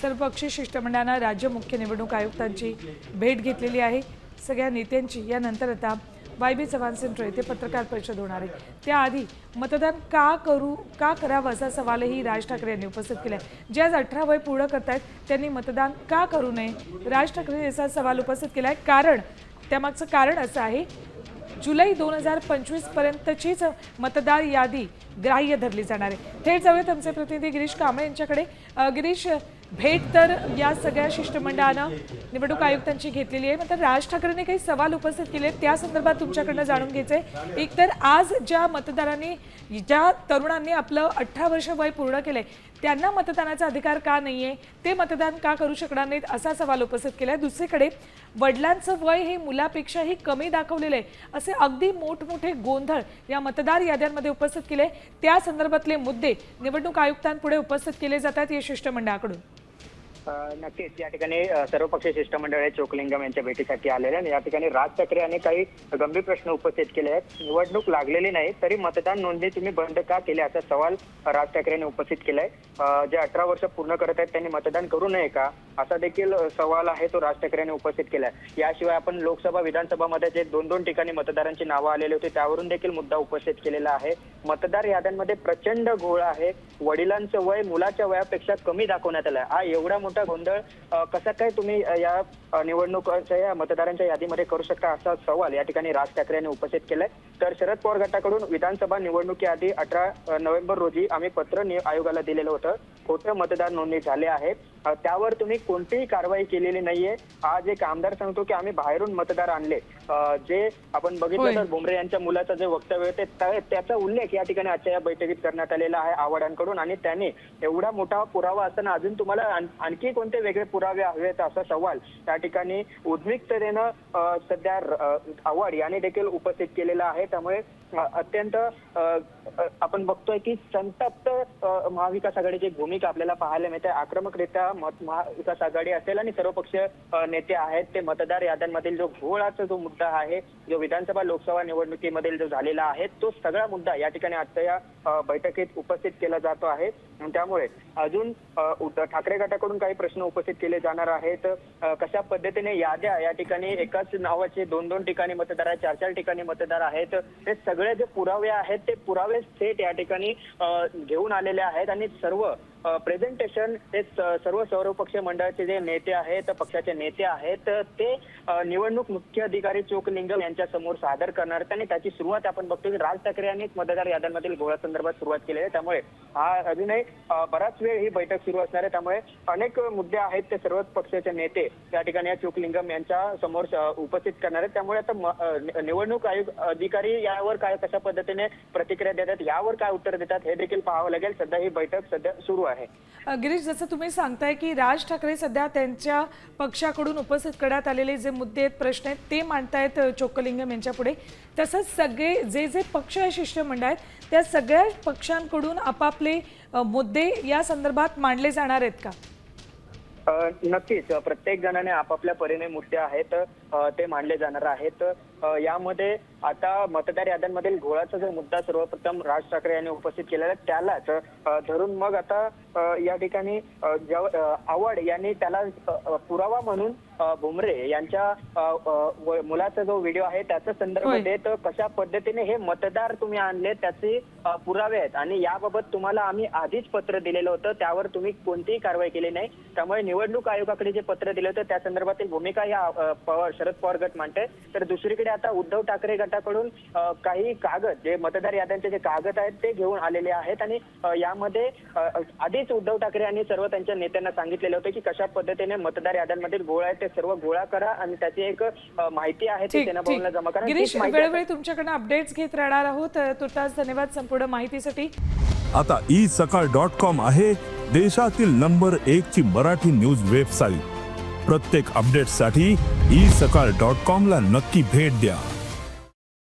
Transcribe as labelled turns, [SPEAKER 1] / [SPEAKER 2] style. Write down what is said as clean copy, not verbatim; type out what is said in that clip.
[SPEAKER 1] सर्वपक्षीय शिष्टमंडळानं राज्य मुख्य निवडणूक आयुक्तांची भेट घेतलेली आहे। सगळ्या नेत्यांची यानंतर आता वाय.बी. चव्हाण सेंटर येथे पत्रकार परिषद होणार आहे। त्याआधी मतदान का करावं असा सवालही राज ठाकरे यांनी उपस्थित केला। जे आज 18 वय पूर्ण करतायत त्यांनी मतदान का करू नये, राज ठाकरे असा सवाल उपस्थित केलाय। कारण त्यामागचं कारण असं आहे, जुलै 2025 पर्यंतचीच मतदार यादी ग्राह्य धरली जाणार आहे। थेट जाऊयात आमचे प्रतिनिधी गिरीश कांबळे यांच्याकडे। गिरीश, भेट तर या सगळ्या शिष्टमंडळानं निवडणूक आयुक्तांची घेतलेली आहे, मात्र राज ठाकरेंनी काही सवाल उपस्थित केले त्या संदर्भात तुमच्याकडनं जाणून घ्यायचंय। एक तर आज ज्या तरुणांनी आपलं 18 वर्ष वय पूर्ण केलंय त्यांना मतदानाचा अधिकार का नाहीये, ते मतदान का करू शकणार नाहीत असा सवाल उपस्थित केलाय। दुसरीकडे वडिलांचं वय हे मुलापेक्षाही कमी दाखवलेलं आहे असे अगदी मोठमोठे गोंधळ या मतदार याद्यांमध्ये उपस्थित केले। त्या संदर्भातले मुद्दे निवडणूक आयुक्तांपुढे उपस्थित केले जातात या शिष्टमंडळाकडून।
[SPEAKER 2] नक्कीच या ठिकाणी सर्वपक्षीय शिष्टमंडळ हे चोकलिंगम यांच्या भेटीसाठी आलेले आणि या ठिकाणी राज ठाकरे यांनी काही गंभीर प्रश्न उपस्थित केले आहेत। निवडणूक लागलेली नाही तरी मतदान नोंदणी तुम्ही बंद का केली असा सवाल राज ठाकरे यांनी उपस्थित केलाय। जे 18 वर्ष पूर्ण करत आहेत त्यांनी मतदान करू नये का असा देखील सवाल आहे तो राज ठाकरे यांनी उपस्थित केलाय। याशिवाय आपण लोकसभा विधानसभामध्ये जे 2-2 ठिकाणी मतदारांची नावं आलेली होती त्यावरून देखील मुद्दा उपस्थित केलेला आहे। मतदार याद्यांमध्ये प्रचंड घोळ आहे, वडिलांचं वय मुलाच्या वयापेक्षा कमी दाखवण्यात आलंय। हा एवढा मोठा गोंधळ कसा काय तुम्ही या निवडणुकांच्या या मतदारांच्या यादीमध्ये करू शकता असा सवाल या ठिकाणी राज ठाकरे यांनी उपस्थित केलाय। तर शरद पवार गटाकडून विधानसभा निवडणुकीआधी 18 नोव्हेंबर रोजी आम्ही पत्र आयोगाला दिलेलं होतं, खोटं मतदार नोंदणी झाले आहे, त्यावर तुम्ही कोणतीही कारवाई केलेली नाहीये। आज एक आमदार सांगतो की आम्ही बाहेरून मतदार आणले, जे आपण बघितलं तर भुमरे यांच्या मुलाचं जे वक्तव्य होते त्याचा उल्लेख या ठिकाणी आजच्या या बैठकीत करण्यात आलेला आहे आव्हाडांकडून। आणि त्याने एवढा मोठा पुरावा असताना अजून तुम्हाला आणखी कोणते वेगळे पुरावे हवेत असा सवाल त्या ठिकाणी उद्विग्नतेनं सध्या आव्हाड यांनी देखील उपस्थित केलेला आहे। त्यामुळे अत्यंत आपण बघतोय की संतप्त महाविकास आघाडीची भूमिका आपल्याला पाहायला मिळते। आक्रमकरित्या महाविकास आघाडी असेल आणि सर्वपक्षीय नेते आहेत ते मतदार याद्यांमधील जो घोळाचा जो मुद्दा आहे, जो विधानसभा लोकसभा निवडणुकीमधील जो झालेला आहे तो सगळा मुद्दा या ठिकाणी आजच्या या बैठकीत उपस्थित केला जातो आहे। त्यामुळे अजून ठाकरे गटाकडून काही प्रश्न उपस्थित केले जाणार आहेत। कशा पद्धतीने याद्या या ठिकाणी एकाच नावाचे 2-2 ठिकाणी मतदार आहेत, 4-4 ठिकाणी मतदार आहेत, हे सगळे जे पुरावे आहेत ते पुरावे थेट या ठिकाणी घेऊन आलेले आहेत। आणि सर्व प्रेझेंटेशन हे सर्वपक्षीय मंडळाचे जे नेते आहेत, पक्षाचे नेते आहेत ते निवडणूक मुख्य अधिकारी चोकलिंगम यांच्या समोर सादर करणार आहेत। आणि त्याची सुरुवात आपण बघतो की राज ठाकरे यांनीच मतदार याद्यांमधील घोळासंदर्भात सुरुवात केली आहे। त्यामुळे हा अजूनही बराच वेळ ही बैठक सुरू असणार आहे। त्यामुळे अनेक मुद्दे आहेत ते सर्वच पक्षाचे नेते या ठिकाणी चोकलिंगम यांच्या समोर उपस्थित करणार आहेत। त्यामुळे आता निवडणूक आयोग अधिकारी यावर कशा पद्धतीने प्रतिक्रिया देतात, यावर काय उत्तर देतात हे देखील पाहावं लागेल। सध्या ही बैठक सध्या सुरू आहे।
[SPEAKER 1] गिरीश, जसं तुम्ही सांगताय की राज ठाकरे सध्या त्यांच्या पक्षाकडून उपस्थित करण्यात आलेले जे मुद्दे आहेत, प्रश्न आहेत ते मांडतायत चोकलिंगम यांच्या पुढे, तसंच सगळे जे पक्ष शिष्टमंडळ आहेत त्या सगळ्या पक्षांकडून आपापले मुद्दे या संदर्भात मांडले जाणार आहेत का?
[SPEAKER 2] नक्कीच प्रत्येक जणाने आपापल्या परीने मुद्दे आहेत ते मांडले जाणार आहेत। यामध्ये आता मतदार याद्यांमधील घोळाचा जो मुद्दा सर्वप्रथम राज ठाकरे यांनी उपस्थित केलेला त्यालाच धरून मग आता या ठिकाणी आव्हाड यांनी त्याला पुरावा म्हणून भुमरे यांच्या मुलाचा जो व्हिडिओ आहे त्याचा संदर्भ देत कशा पद्धतीने हे मतदार तुम्ही आणले त्याचे पुरावे आहेत आणि याबाबत तुम्हाला आम्ही आधीच पत्र दिलेलं होतं, त्यावर तुम्ही कोणतीही कारवाई केली नाही। त्यामुळे निवडणूक आयोगाकडे जे पत्र दिले होते त्या संदर्भातील भूमिका या शरद पवार गट मांडते। तर दुसरीकडे आता उद्धव ठाकरे गटाकडून काही कागद जे मतदार याद्यांचे जे कागद आहेत ते घेऊन आलेले आहेत आणि यामध्ये आधीच उद्धव ठाकरे यांनी सर्व त्यांच्या नेत्यांना सांगितलेले होते की कशा पद्धतीने मतदार याद्यांमधील घोळ आहे ते सर्व गोळा करा आणि त्याची एक माहिती आहे ती सेनाभवनला जमा करा।
[SPEAKER 1] गिरीश, वेळोवेळी तुमच्याकडून अपडेट्स घेत राहणार आहोत। तुर्तास धन्यवाद संपूर्ण माहितीसाठी।
[SPEAKER 3] आता isakal.com आहे देशातील नंबर 1 ची मराठी न्यूज वेबसाईट। प्रत्येक अपडेटसाठी isakal.com ला नक्की भेट द्या।